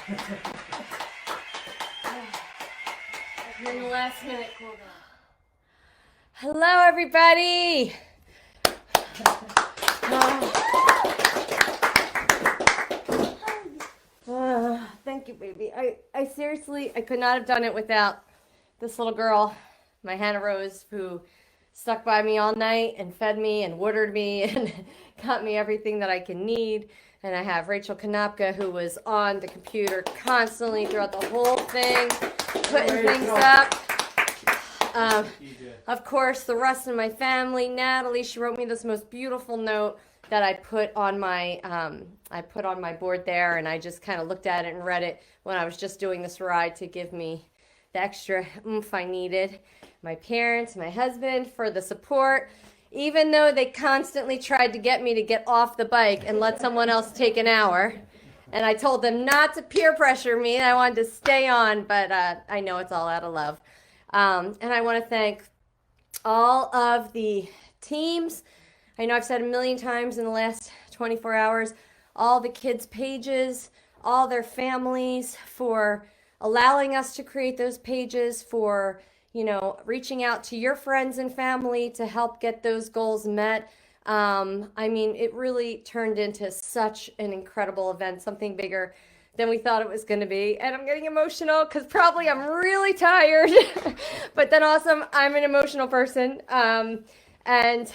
And then the last minute cool down. Hello, everybody. Thank you, baby. I seriously, I could not have done it without this little girl, my Hannah Rose, who stuck by me all night and fed me and watered me and got me everything that I can need. And I have Rachel Kanopka, who was on the computer constantly throughout the whole thing, putting things up. Of course, the rest of my family, Natalie, she wrote me this most beautiful note that I put on my board there, and I just kind of looked at it and read it when I was just doing this ride to give me the extra oomph I needed. My parents, my husband for the support, even though they constantly tried to get me to get off the bike and let someone else take an hour. And I told them not to peer pressure me. I wanted to stay on, but I know it's all out of love. And I want to thank all of the teams. I know I've said a million times in the last 24 hours, all the kids' pages, all their families for allowing us to create those pages, for, reaching out to your friends and family to help get those goals met. I mean, it really turned into such an incredible event, something bigger than we thought it was going to be. And I'm getting emotional because probably I'm really tired, but then also I'm an emotional person. And,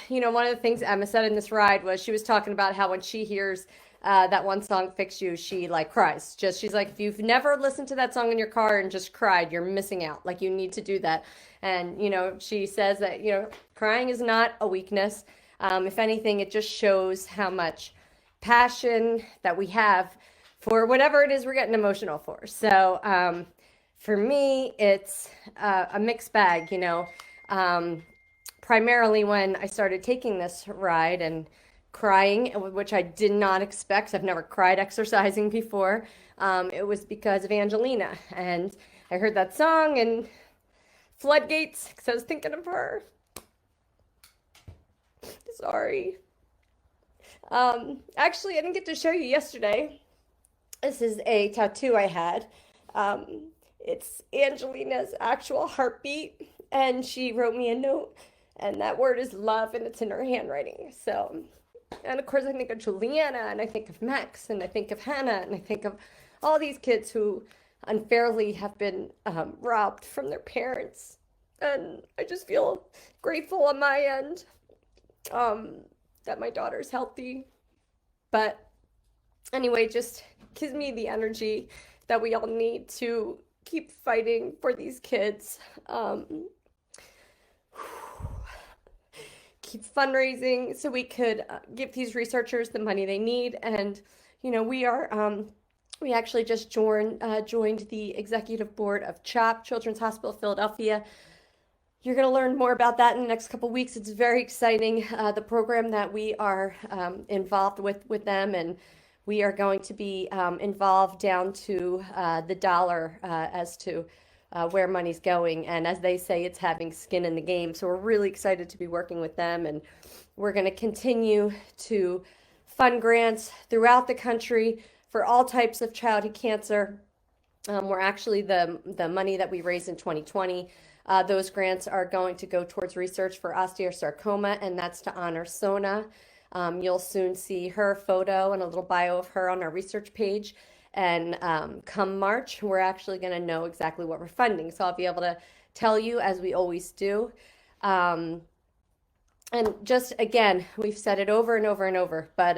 one of the things Emma said in this ride was she was talking about how when she hears that one song, Fix You, she cries. She's like, if you've never listened to that song in your car and just cried, you're missing out. Like, you need to do that. And, she says that, crying is not a weakness. If anything, it just shows how much passion that we have for whatever it is we're getting emotional for. So for me, it's a mixed bag, primarily when I started taking this ride and crying, which I did not expect. I've never cried exercising before. It was because of Angelina. And I heard that song and floodgates, because I was thinking of her. Sorry. Actually, I didn't get to show you yesterday. This is a tattoo I had. It's Angelina's actual heartbeat, and she wrote me a note, and that word is love, and it's in her handwriting. So, and of course, I think of Juliana, and I think of Max, and I think of Hannah, and I think of all these kids who unfairly have been robbed from their parents. And I just feel grateful on my end that my daughter's healthy. But anyway, just gives me the energy that we all need to keep fighting for these kids. Keep fundraising so we could give these researchers the money they need. And, we actually just joined the executive board of CHOP, Children's Hospital Philadelphia. You're going to learn more about that in the next couple of weeks. It's very exciting, the program that we are involved with them, and we are going to be involved down to the dollar as to where money's going. And as they say, it's having skin in the game. So we're really excited to be working with them, and we're going to continue to fund grants throughout the country for all types of childhood cancer. We're actually the money that we raised in 2020. Those grants are going to go towards research for osteosarcoma, and that's to honor Sona. You'll soon see her photo and a little bio of her on our research page. And come March, we're actually going to know exactly what we're funding. So I'll be able to tell you, as we always do. And just, again, we've said it over and over and over, but,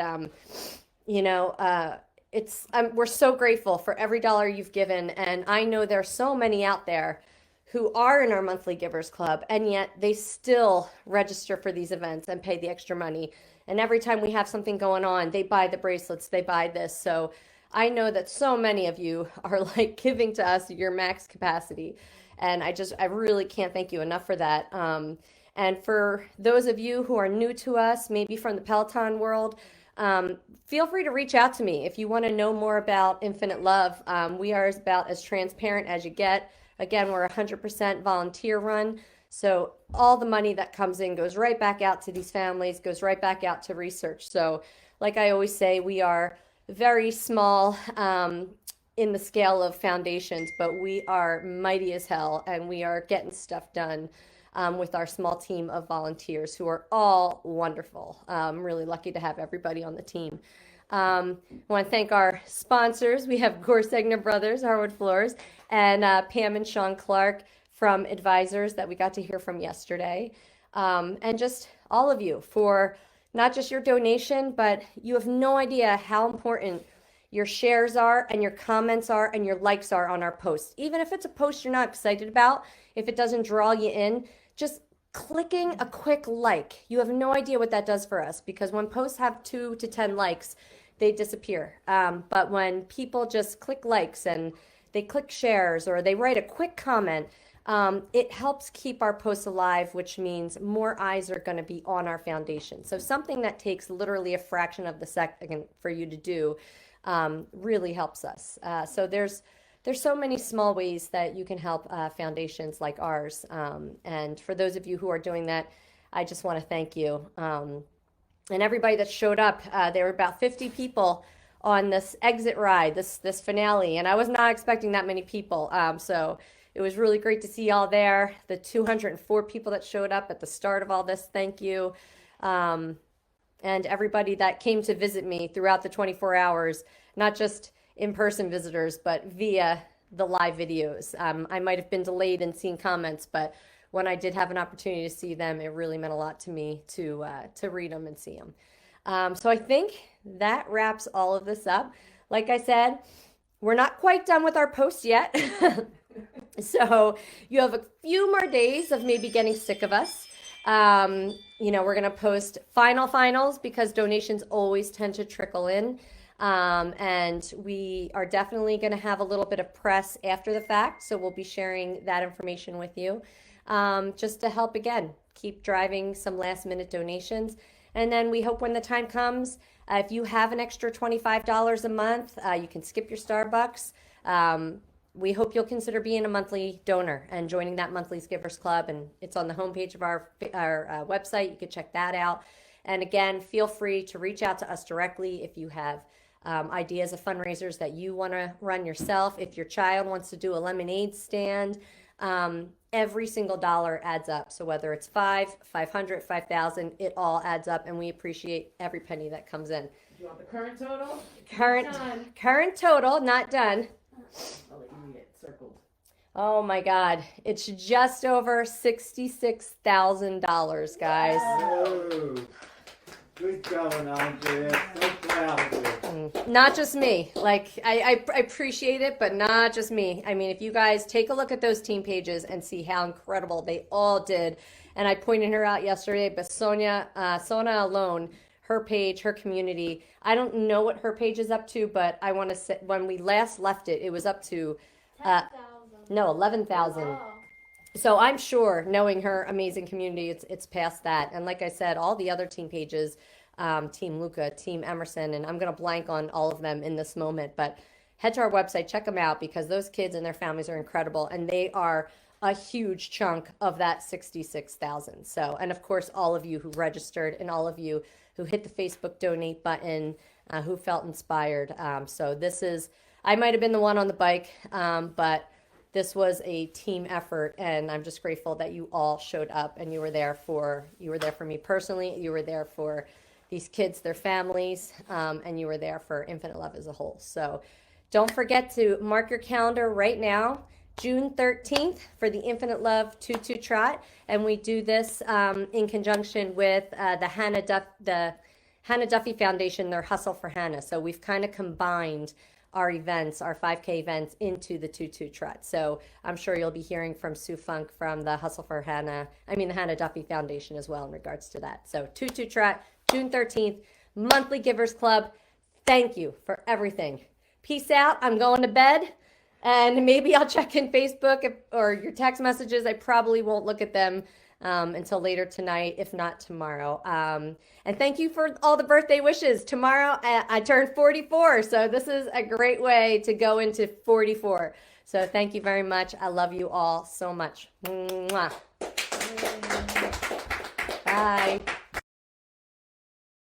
we're so grateful for every dollar you've given. And I know there's so many out there who are in our monthly givers club, and yet they still register for these events and pay the extra money. And every time we have something going on, they buy the bracelets, they buy this. So I know that so many of you are giving to us your max capacity. And I really can't thank you enough for that. And for those of you who are new to us, maybe from the Peloton world, feel free to reach out to me if you want to know more about Infinite Love. We are about as transparent as you get. Again, we're 100% volunteer run. So all the money that comes in goes right back out to these families, goes right back out to research. So like I always say, we are very small in the scale of foundations, but we are mighty as hell, and we are getting stuff done with our small team of volunteers who are all wonderful. I'm really lucky to have everybody on the team. I want to thank our sponsors. We have Gorsegner Brothers, Hardwood Floors, and Pam and Sean Clark from Advisors that we got to hear from yesterday. And just all of you for not just your donation, but you have no idea how important your shares are and your comments are and your likes are on our posts. Even if it's a post you're not excited about, if it doesn't draw you in, just clicking a quick like. You have no idea what that does for us, because when posts have 2 to 10 likes, they disappear. But when people just click likes and they click shares or they write a quick comment, it helps keep our posts alive, which means more eyes are going to be on our foundation. So something that takes literally a fraction of the second for you to do really helps us. So there's so many small ways that you can help foundations like ours. And for those of you who are doing that, I just want to thank you. And everybody that showed up, there were about 50 people on this exit ride, this finale, and I was not expecting that many people. So it was really great to see y'all there. The 204 people that showed up at the start of all this, thank you. And everybody that came to visit me throughout the 24 hours, not just in-person visitors, but via the live videos. I might have been delayed in seeing comments, but when I did have an opportunity to see them, it really meant a lot to me to read them and see them. So I think that wraps all of this up. Like I said, we're not quite done with our post yet. So you have a few more days of maybe getting sick of us. We're going to post finals because donations always tend to trickle in. And we are definitely going to have a little bit of press after the fact. So we'll be sharing that information with you, just to help, again, keep driving some last minute donations. And then we hope when the time comes, if you have an extra $25 a month, you can skip your Starbucks. We hope you'll consider being a monthly donor and joining that Monthly Givers Club. And it's on the homepage of our website. You can check that out. And again, feel free to reach out to us directly if you have ideas of fundraisers that you want to run yourself. If your child wants to do a lemonade stand, every single dollar adds up. So whether it's 500, 5,000, it all adds up, and we appreciate every penny that comes in. Do you want the current total? Current total, not done. I'll let you get circled. Oh my God, it's just over $66,000, guys. Whoa. Good going, Andrea. So proud of you. Not just me. Like, I appreciate it, but not just me. I mean, if you guys take a look at those team pages and see how incredible they all did, and I pointed her out yesterday, but Sona alone, her page, her community, I don't know what her page is up to, but I want to say when we last left it, it was up to 11,000. Wow. So I'm sure, knowing her amazing community, it's past that. And like I said, all the other team pages, Team Luca, Team Emerson, and I'm going to blank on all of them in this moment, but head to our website, check them out, because those kids and their families are incredible, and they are a huge chunk of that 66,000. So, and of course, all of you who registered and all of you who hit the Facebook donate button, who felt inspired. So this is, I might have been the one on the bike, but this was a team effort, and I'm just grateful that you all showed up and you were there for me personally, you were there for these kids, their families, and you were there for Infinite Love as a whole. So don't forget to mark your calendar right now, June 13th, for the Infinite Love Tutu Trot, and we do this in conjunction with the Hannah Duffy Foundation, their Hustle for Hannah. So we've kind of combined our events, our 5K events, into the Tutu Trot. So I'm sure you'll be hearing from Sue Funk from the the Hannah Duffy Foundation as well in regards to that. So Tutu Trot, June 13th, Monthly Givers Club. Thank you for everything. Peace out. I'm going to bed, and maybe I'll check in Facebook or your text messages. I probably won't look at them until later tonight, if not tomorrow. And thank you for all the birthday wishes. Tomorrow I turn 44, so this is a great way to go into 44. So thank you very much. I love you all so much. Mwah. Bye.